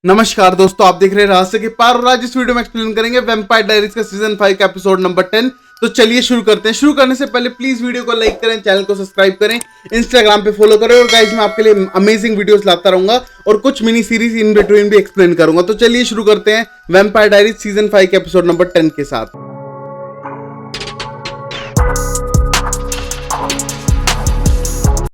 नमस्कार दोस्तों, आप देख रहे हैं रहस्य के पार और आज इस वीडियो में एक्सप्लेन करेंगे वैम्पायर डायरीज का सीजन 5 का एपिसोड नंबर 10। तो चलिए शुरू करते हैं। शुरू करने से पहले प्लीज वीडियो को लाइक करें, चैनल को सब्सक्राइब करें, इंस्टाग्राम पे फॉलो करें और गाइस मैं आपके लिए अमेजिंग वीडियोस लाता रहूंगा और कुछ मिनी सीरीज इन बिटवीन भी एक्सप्लेन करूंगा। तो चलिए शुरू करते हैं वैम्पायर डायरीज सीजन 5 के एपिसोड नंबर 10 के साथ।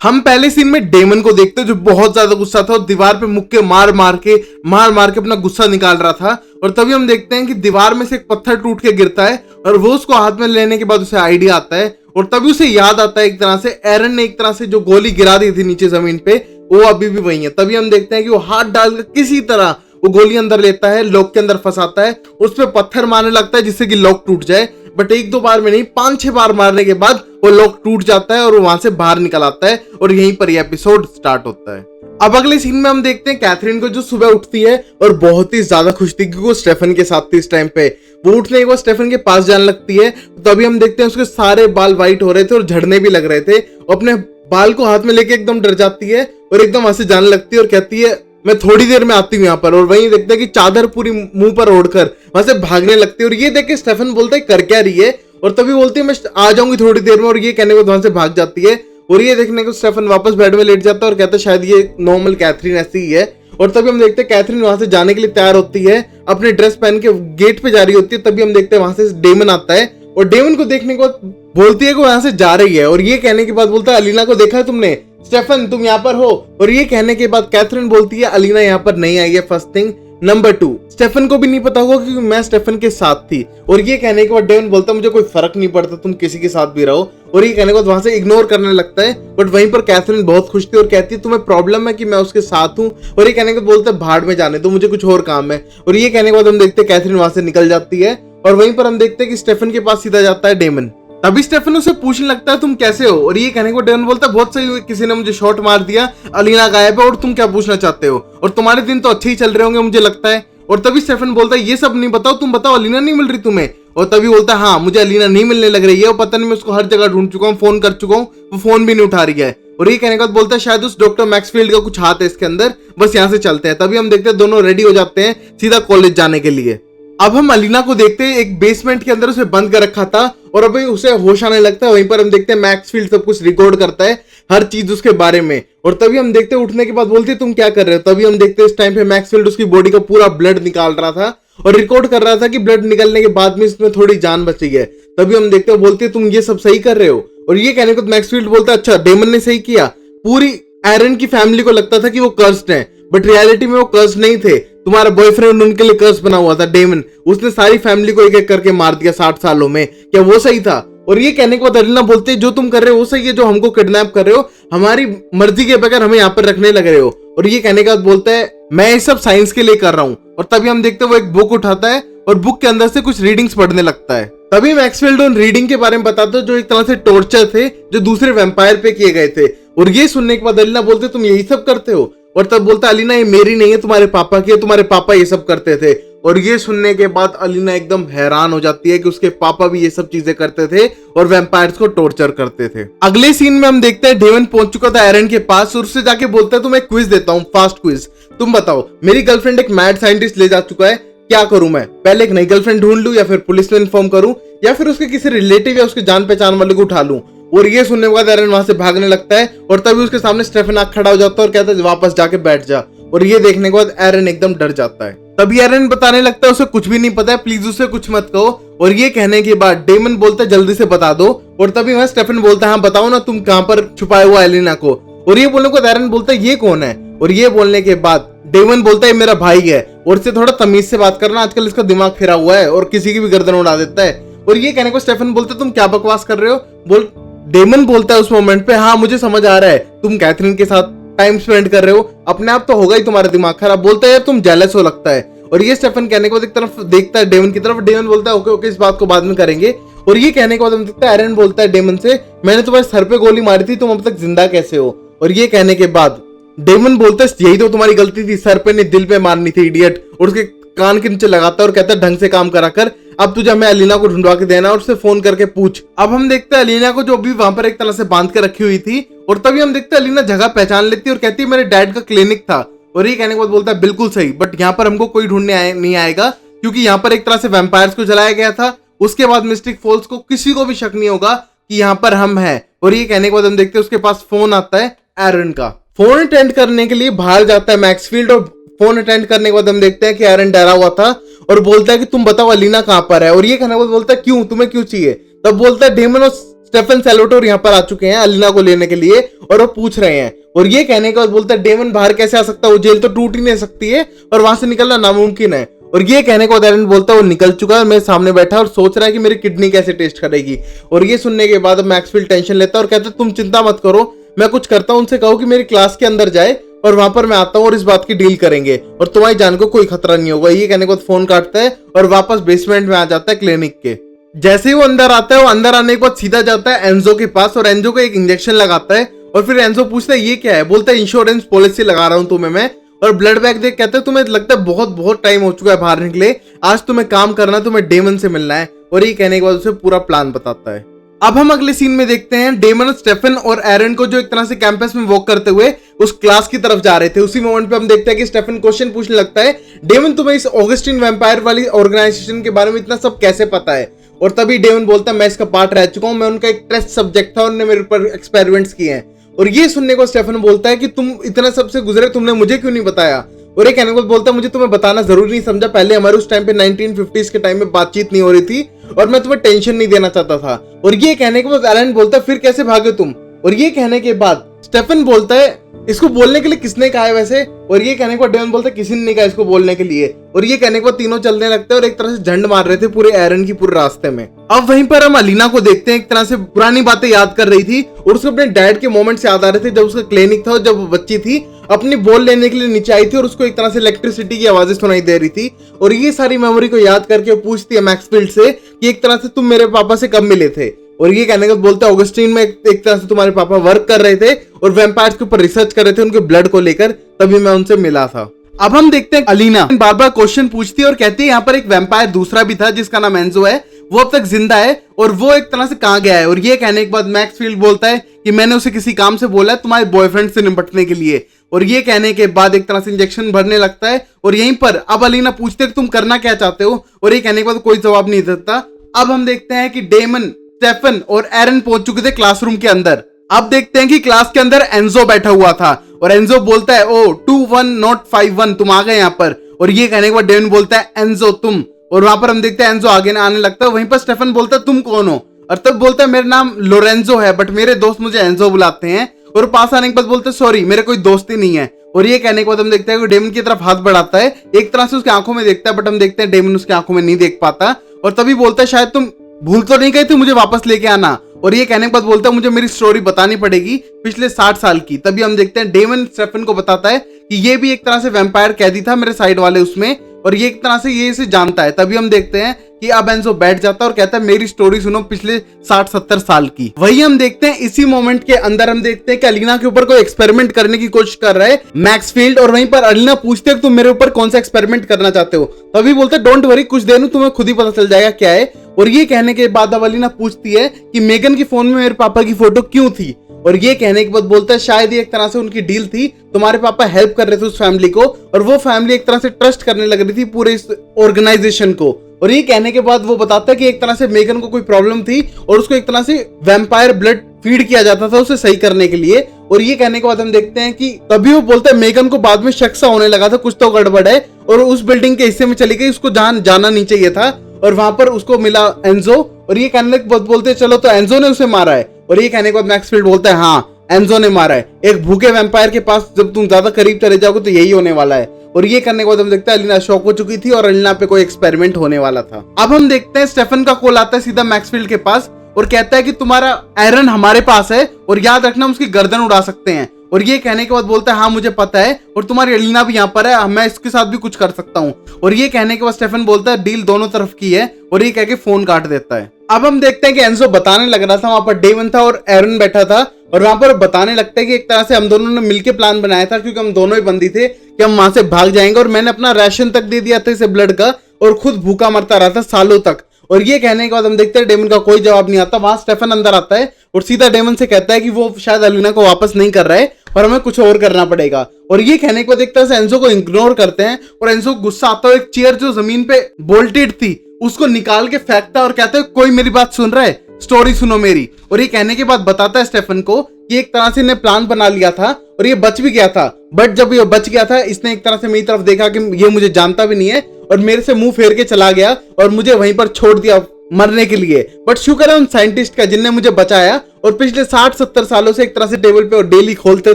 हम पहले सीन में डेमन को देखते हैं जो बहुत ज्यादा गुस्सा था और दीवार पे मुक्के मार मार के अपना गुस्सा निकाल रहा था। और तभी हम देखते हैं कि दीवार में से एक पत्थर टूट के गिरता है और वो उसको हाथ में लेने के बाद उसे आइडिया आता है और तभी उसे याद आता है एक तरह से एरन ने एक तरह से जो गोली गिरा दी थी नीचे जमीन पे वो अभी भी वही है। तभी हम देखते हैं कि वो हाथ डालकर किसी तरह वो गोली अंदर लेता है, लॉक के अंदर फंसाता है, उस पर पत्थर मारने लगता है जिससे कि लॉक टूट जाए। बट एक दो बार में नहीं, 5-6 बार मारने के बाद वो लॉक टूट जाता है और वो वहां से बाहर निकल आता है और यहीं पर ये एपिसोड स्टार्ट होता है। अब अगले सीन में हम देखते हैं कैथरीन को जो सुबह उठती है और बहुत ही ज्यादा खुश थी क्योंकि वो स्टेफन के साथ थी इस टाइम पे। वो उठने के बाद स्टेफन के पास जाने लगती है तो तभी हम देखते हैं उसके सारे बाल व्हाइट हो रहे थे और झड़ने भी लग रहे थे। अपने बाल को हाथ में लेके एकदम डर जाती है और एकदम वहां से जाने लगती है और कहती है मैं थोड़ी देर में आती हूँ यहाँ पर। और वहीं देखते हैं कि चादर पूरी मुंह पर ओढ़कर वहां से भागने लगती है और ये देख के स्टेफन बोलता है कर क्या रही है और तभी बोलती है मैं आ जाऊंगी थोड़ी देर में और ये कहने को वहां से भाग जाती है। और ये देखने को स्टेफन वापस बेड में लेट जाता है और कहता है शायद ये नॉर्मल कैथरीन ऐसी ही है। और तभी हम देखते हैं कैथरीन वहां से जाने के लिए तैयार होती है, अपनी ड्रेस पहन के गेट पे जा रही होती है। तभी हम देखते हैं वहां से डेमन आता है और डेमन को देखने के बाद बोलती है कि वहां से जा रही है और ये कहने के बाद बोलता है अलीना को देखा है तुमने, स्टेफन तुम यहाँ पर हो। और ये कहने के बाद कैथरीन बोलती है अलीना यहाँ पर नहीं आई है। First thing. नंबर 2, स्टेफन को भी नहीं पता होगा क्योंकि मैं स्टेफन के साथ थी। और ये कहने के बाद डेमन बोलता मुझे कोई फर्क नहीं पड़ता तुम किसी के साथ भी रहो। और ये कहने के बाद वहां से इग्नोर करने लगता है। बट वहीं पर कैथरीन बहुत खुश थी और कहती है तुम्हें प्रॉब्लम है कि मैं उसके साथ हूँ। और ये कहने के बाद बोलता है भाड़ में जाने तो मुझे कुछ और काम है। और ये कहने के बाद हम देखते हैं कैथरीन वहां से निकल जाती है और वहीं पर हम देखते हैं कि स्टेफन के पास सीधा जाता है डेमन। तभी स्टेफन उसे पूछने लगता है तुम कैसे हो। और ये कहने को डेमन बोलता है बहुत सही हुई, किसी ने मुझे शॉट मार दिया, अलीना गायब है और तुम क्या पूछना चाहते हो और तुम्हारे दिन तो अच्छे ही चल रहे होंगे मुझे लगता है। और तभी स्टेफन बोलता है ये सब नहीं बताओ, तुम बताओ अलीना नहीं मिल रही तुम्हें। और तभी बोलता है हाँ मुझे अलीना नहीं मिलने लग रही है और पता नहीं मैं उसको हर जगह ढूंढ चुका हूँ, फोन कर चुका हूँ, वो फोन भी नहीं उठा रही है। और ये कहने के बाद बोलता है शायद उस डॉक्टर मैक्सफील्ड का कुछ हाथ है इसके अंदर, बस यहाँ से चलते हैं। तभी हम देखते हैं दोनों रेडी हो जाते हैं सीधा कॉलेज जाने के लिए। अब हम अलीना को देखते हैं एक बेसमेंट के अंदर उसे बंद कर रखा था और अभी उसे होश आने लगता है। वहीं पर हम देखते हैं मैक्सफील्ड सब कुछ रिकॉर्ड करता है, हर चीज उसके बारे में। और तभी हम देखते हैं उठने के बाद बोलती है तुम क्या कर रहे हो। तभी हम देखते हैं इस टाइम पे मैक्सफील्ड उसकी बॉडी का पूरा ब्लड निकाल रहा था और रिकॉर्ड कर रहा था कि ब्लड निकलने के बाद में इसमें थोड़ी जान बची है। तभी हम देखते हैं बोलती है तुम ये सब सही कर रहे हो। और ये कहने को मैक्सफील्ड बोलता है अच्छा डेमन ने सही किया। पूरी एरन की फैमिली को लगता था कि वो कर्स्ड है बट रियलिटी में वो कर्स्ड नहीं थे, तुम्हारा बॉयफ्रेंड उनके लिए कर्स बना हुआ था डेमन, उसने सारी फैमिली को एक एक करके मार दिया 60 सालों में, क्या वो सही था। और ये कहने के बाद अलीना बोलते हैं जो तुम कर रहे हो वो सही है, जो हमको किडनैप कर रहे हो हमारी मर्जी के बगैर हमें यहाँ पर रखने लग रहे हो। और ये कहने के बाद बोलता है मैं ये सब साइंस के लिए कर रहा हूँ। और तभी हम देखते हैं वो एक बुक उठाता है और बुक के अंदर से कुछ रीडिंग्स पढ़ने लगता है। तभी मैक्सफील्ड उन रीडिंग के बारे में बताते हैं जो एक तरह से टॉर्चर थे जो दूसरे वैम्पायर पे किए गए थे। और ये सुनने के बाद अलीना बोलते तुम यही सब करते हो। और तब बोलता अलीना ये मेरी नहीं है, तुम्हारे पापा की है, तुम्हारे पापा ये सब करते थे। और ये सुनने के बाद अलीना एकदम हैरान हो जाती है कि उसके पापा भी ये सब चीजें करते थे और वैम्पायर्स को टॉर्चर करते थे। अगले सीन में हम देखते हैं डेमन पहुंच चुका था एरन के पास और उससे जाके बोलता है तुम्हें क्विज देता हूँ, फास्ट क्विज। तुम बताओ मेरी गर्लफ्रेंड एक मैड साइंटिस्ट ले जा चुका है, क्या करूं मैं, पहले एक नई गर्लफ्रेंड ढूंढ लूं या फिर पुलिस में इन्फॉर्म करूं या फिर उसके किसी रिलेटिव या उसके जान पहचान वाले को उठा लूं। और ये सुनने के बाद एरन वहां से भागने लगता है और तभी उसके सामने स्टेफन आग खड़ा हो जाता है और कहता है वापस जाके बैठ जा। और ये देखने के बाद एरन एकदम डर जाता है। तभी एरन बताने लगता है उसे कुछ भी नहीं पता है, प्लीज उसे कुछ मत कहो। और ये कहने के बाद डेमन बोलता है जल्दी से बता दो। और तभी वहां स्टेफन बोलता है हाँ बताओ ना तुम कहां पर छुपाए हुआ एलिना को। और ये बोलने के बाद एरन बोलता है ये कौन है। और ये बोलने के बाद डेमन बोलता है मेरा भाई है और इससे थोड़ा तमीज से बात करना, आजकल इसका दिमाग फिरा हुआ है और किसी की भी गर्दन उड़ा देता है। और ये कहने को स्टेफन बोलता है तुम क्या बकवास कर रहे हो। डेमन बोलता है उस मोमेंट पे हाँ मुझे समझ आ रहा है तुम कैथरीन के साथ टाइम स्पेंड कर रहे हो, अपने आप तो होगा ही तुम्हारा दिमाग खराब। बोलता है तुम जेलस हो लगता है। और ये स्टेफन कहने के बाद एक तरफ देखता है डेमन की तरफ, डेमन बोलता है ओके ओके इस बात को बाद में करेंगे। और ये कहने के बाद हम देखते हैं एरन बोलता है डेमन से मैंने तुम्हारे सर पे गोली मारी थी, तुम अब तक जिंदा कैसे हो। और ये कहने के बाद डेमन बोलता है यही तो तुम्हारी गलती थी, सर पे नहीं दिल पे मारनी थी इडियट। और उसके कान के नीचे लगाता है और कहता है ढंग से काम करा कर, अब तुझे हमें अलीना को ढूंढवा के देना और उससे फोन करके पूछ। अब हम देखते हैं अलीना को जो अभी वहां पर एक तरह से बांध के रखी हुई थी और तभी हम देखते हैं अलीना जगह पहचान लेती है और कहती है मेरे डैड का क्लिनिक था और ये कहने के बाद बोलता है बिल्कुल सही, बट यहाँ पर हमको कोई ढूंढने नहीं आएगा क्योंकि यहाँ पर एक तरह से वैम्पायर्स को जलाया गया था। उसके बाद मिस्टिक फॉल्स को किसी को भी शक नहीं होगा कि यहाँ पर हम हैं। और ये कहने के बाद हम देखते हैं उसके पास फोन आता है एरन का। फोन अटेंड करने के लिए बाहर जाता है मैक्सफील्ड और फोन अटेंड करने के बाद हम देखते हैं कि एरन डरा हुआ था और बोलता है कि तुम बताओ अलीना कहाँ पर है। और ये कहने के बाद बोलता है क्यों, तुम्हें क्यों चाहिए? तब बोलता है डेमन और स्टेफन सैल्वाटोर यहाँ पर आ चुके हैं अलीना को लेने के लिए और वो पूछ रहे हैं। और ये कहने के बाद बोलता है डेमन बाहर कैसे आ सकता है, वो जेल तो टूट ही नहीं सकती है और वहां से निकलना नामुमकिन है। और ये कहने के बाद एरन बोलता है वो निकल चुका है, मेरे सामने बैठा और सोच रहा है कि मेरी किडनी कैसे टेस्ट करेगी। और ये सुनने के बाद मैक्सफील्ड टेंशन लेता है और कहता है तुम चिंता मत करो, मैं कुछ करता हूँ, उनसे कहो कि मेरी क्लास के अंदर जाए और वहां पर मैं आता हूँ और इस बात की डील करेंगे और तुम्हारी जान को कोई खतरा नहीं होगा। ये कहने के बाद फोन काटता है और वापस बेसमेंट में आ जाता है क्लिनिक के। जैसे ही वो अंदर आता है, वो अंदर आने के बाद सीधा जाता है एंजो के पास और एंजो को एक इंजेक्शन लगाता है। और फिर एंजो पूछता है ये क्या है? बोलता है इंश्योरेंस पॉलिसी लगा रहा हूँ तुम्हें मैं। और ब्लड बैग देख कहते हैं तुम्हें लगता है बहुत टाइम हो चुका है बाहर निकले, आज तुम्हें काम करना, तुम्हें डेमन से मिलना है। और ये कहने के बाद उसे पूरा प्लान बताता है। अब हम अगले सीन में देखते हैं डेमन, स्टेफन और एरन को जो एक तरह से कैंपस में वॉक करते हुए उस क्लास की तरफ जा रहे थे। उसी मोमेंट पे हम देखते हैं कि स्टेफन क्वेश्चन पूछने लगता है डेमन तुम्हें इस ऑगस्टिन वैम्पायर वाली ऑर्गेनाइजेशन के बारे में इतना सब कैसे पता है? और तभी डेमन बोलता है मैं इसका पार्ट रह चुका हूं, मैं उनका एक टेस्ट सब्जेक्ट था, उन्होंने मेरे ऊपर एक्सपेरिमेंट्स किए हैं। और ये सुनने को स्टेफन बोलता है कि तुम इतना सबसे गुजरे, तुमने मुझे क्यों नहीं बताया? और ये कहने को बोलता है मुझे तुम्हें बताना जरूरी नहीं समझा, पहले हमारे उस टाइम पे 1950s के टाइम में बातचीत नहीं हो रही थी और मैं तुम्हें टेंशन नहीं देना चाहता था। और ये कहने के बाद एरन बोलता है फिर कैसे भागे तुम? और ये कहने के बाद स्टेफन बोलता है इसको बोलने के लिए किसने कहा है वैसे? और ये कहने के बाद डेमन बोलता है किसी ने नहीं कहा इसको बोलने के लिए। और ये कहने के बाद तीनों चलने लगते हैं और एक तरह से झंड मार रहे थे पूरे एरन की पूरे रास्ते में। अब वहीं पर हम अलीना को देखते हैं, एक तरह से पुरानी बातें याद कर रही थी और उसको अपने डैड के मोमेंट्स याद आ रहे थे जब उसका क्लिनिक था और जब वो बच्ची थी अपनी बॉल लेने के लिए नीचे आई थी और उसको एक तरह से इलेक्ट्रिसिटी की आवाजें सुनाई दे रही थी। और ये सारी मेमोरी को याद करके वो पूछती है मैक्सफील्ड से कि एक तरह से तुम मेरे पापा से कब मिले थे? और ये कहने का बोलता है ऑगस्टीन में एक तरह से तुम्हारे पापा वर्क कर रहे थे और वैम्पायर्स के ऊपर रिसर्च कर रहे थे उनके ब्लड को लेकर, तभी मैं उनसे मिला था। अब हम देखते हैं अलीना बार बार क्वेश्चन पूछती है और कहती है यहाँ पर एक वैम्पायर दूसरा भी था जिसका नाम एंजो है, वो अब तक जिंदा है और वो एक तरह से कहाँ गया है? और ये कहने के बाद मैक्सफील्ड बोलता है कि मैंने उसे किसी काम से बोला है तुम्हारे बॉयफ्रेंड से निपटने के लिए। और ये कहने के बाद एक तरह से इंजेक्शन भरने लगता है और यहीं पर अब अलीना पूछते है तुम करना क्या चाहते हो? और ये कहने के बाद कोई जवाब नहीं देता। अब हम देखते हैं कि डेमन, स्टेफन और एरन पहुंच चुके थे क्लासरूम के अंदर। अब देखते हैं कि क्लास के अंदर एंजो बैठा हुआ था और एंजो बोलता है ओ 21 तुम आ गए यहाँ पर। और ये कहने के बाद डेमन बोलता है एंजो तुम, और वहां पर हम देखते हैं एंजो आगे आने लगता है। वहीं पर स्टेफन बोलता है तुम कौन हो? और तब बोलता है मेरा नाम लोरेंजो है बट मेरे दोस्त मुझे एंजो बुलाते हैं। और पास आने के बाद बोलते हैं सॉरी मेरे कोई दोस्त ही नहीं है। और ये कहने के बाद हम देखते हैं कि डेमन की तरफ हाथ बढ़ाता है, एक तरह से उसकी आंखों में देखता है बट हम देखते हैं डेमन उसकी आंखों में नहीं देख पाता। और तभी बोलता है शायद तुम भूल तो नहीं गए थे मुझे वापस लेके आना। और ये कहने के बाद बोलता है मुझे मेरी स्टोरी बतानी पड़ेगी पिछले 60 साल की। तभी हम देखते हैं डेमन स्टेफन को बताता है कि ये भी एक तरह से वैम्पायर कैदी था मेरे साइड वाले उसमें, और ये एक तरह से ये इसे जानता है। तभी हम देखते हैं कि अब एंजो बैठ जाता है और कहता है मेरी स्टोरी सुनो पिछले 60-70 साल की। वही हम देखते हैं इसी मोमेंट के अंदर हम देखते हैं कि अलीना के ऊपर कोई एक्सपेरिमेंट करने की कोशिश कर रहा है मैक्सफील्ड। और वहीं पर अलीना पूछते है तुम मेरे ऊपर कौन सा एक्सपेरिमेंट करना चाहते हो? तभी बोलते हैं डोंट वरी कुछ देर में तुम्हें खुद ही पता चल जाएगा क्या है। और ये कहने के बाद अब अलीना पूछती है कि मेगन की फोन में मेरे पापा की फोटो क्यों थी? और ये कहने के बाद बोलता है शायद ये एक तरह से उनकी डील थी, तुम्हारे पापा हेल्प कर रहे थे उस फैमिली को और वो फैमिली एक तरह से ट्रस्ट करने लग रही थी पूरे इस ऑर्गेनाइजेशन को। और ये कहने के बाद वो बताता है कि एक तरह से मेगन को कोई प्रॉब्लम थी और उसको एक तरह से वैम्पायर ब्लड फीड किया जाता था उसे सही करने के लिए। और ये कहने के बाद हम देखते हैं कि तभी वो बोलता है मेगन को बाद में शक सा होने लगा था कुछ तो गड़बड़ है और उस बिल्डिंग के हिस्से में चली गई, उसको जाना नहीं चाहिए था और वहां पर उसको मिला एंजो। और ये कहने के बाद बोलते चलो तो एंजो ने उसे मारा है। और ये कहने के बाद मैक्सफील्ड बोलता है हाँ एंजो ने मारा है, एक भूखे वैम्पायर के पास जब तुम ज्यादा करीब चले जाओगे तो यही होने वाला है। और ये करने के बाद हम देखते हैं अलीना शॉक हो चुकी थी और अलीना पे कोई एक्सपेरिमेंट होने वाला था। अब हम देखते हैं स्टेफन का कॉल आता है सीधा मैक्सफील्ड के पास और कहता है कि तुम्हारा एरन हमारे पास है और याद रखना हम उसकी गर्दन उड़ा सकते हैं। और ये कहने के बाद बोलता है हाँ मुझे पता है और तुम्हारी अलीना भी यहाँ पर है, मैं इसके साथ भी कुछ कर सकता हूँ। और ये कहने के बाद स्टेफन बोलता है डील दोनों तरफ की है और ये कह के फोन काट देता है। अब हम देखते हैं कि एंजो बताने लग रहा था, वहां पर डेमन था और एरन बैठा था और वहां पर बताने लगता है कि एक तरह से हम दोनों ने मिलकर प्लान बनाया था क्योंकि हम दोनों ही बंदी थे कि हम वहां से भाग जाएंगे और मैंने अपना राशन तक दे दिया था इसे ब्लड का और खुद भूखा मरता रहा था सालों तक। और ये कहने के बाद हम देखते हैं डेमन का कोई जवाब नहीं आता। वहां स्टेफन अंदर आता है और सीधा डेमन से कहता है कि वो शायद अलीना को वापस नहीं कर रहा है और हमें कुछ और करना पड़ेगा। और ये कहने के बाद एक तरह से एंजो को इग्नोर करते हैं और एंजो को गुस्सा आता है, एक चेयर जो जमीन पे बोल्टेड थी उसको निकाल के फेंकता है और कहता है कोई मेरी बात सुन रहा है, स्टोरी सुनो मेरी। और ये कहने के बाद बताता है स्टेफन को कि एक तरह से इन्हें प्लान बना लिया था और ये बच भी गया था, बट जब ये बच गया था इसने एक तरह से मेरी तरफ देखा कि ये मुझे जानता भी नहीं है और मेरे से मुंह फेर के चला गया और मुझे वहीं पर छोड़ दिया मरने के लिए। बट शुक्र है उन साइंटिस्ट का जिनने मुझे बचाया और पिछले 60-70 सालों से एक तरह से टेबल पे और डेली खोलते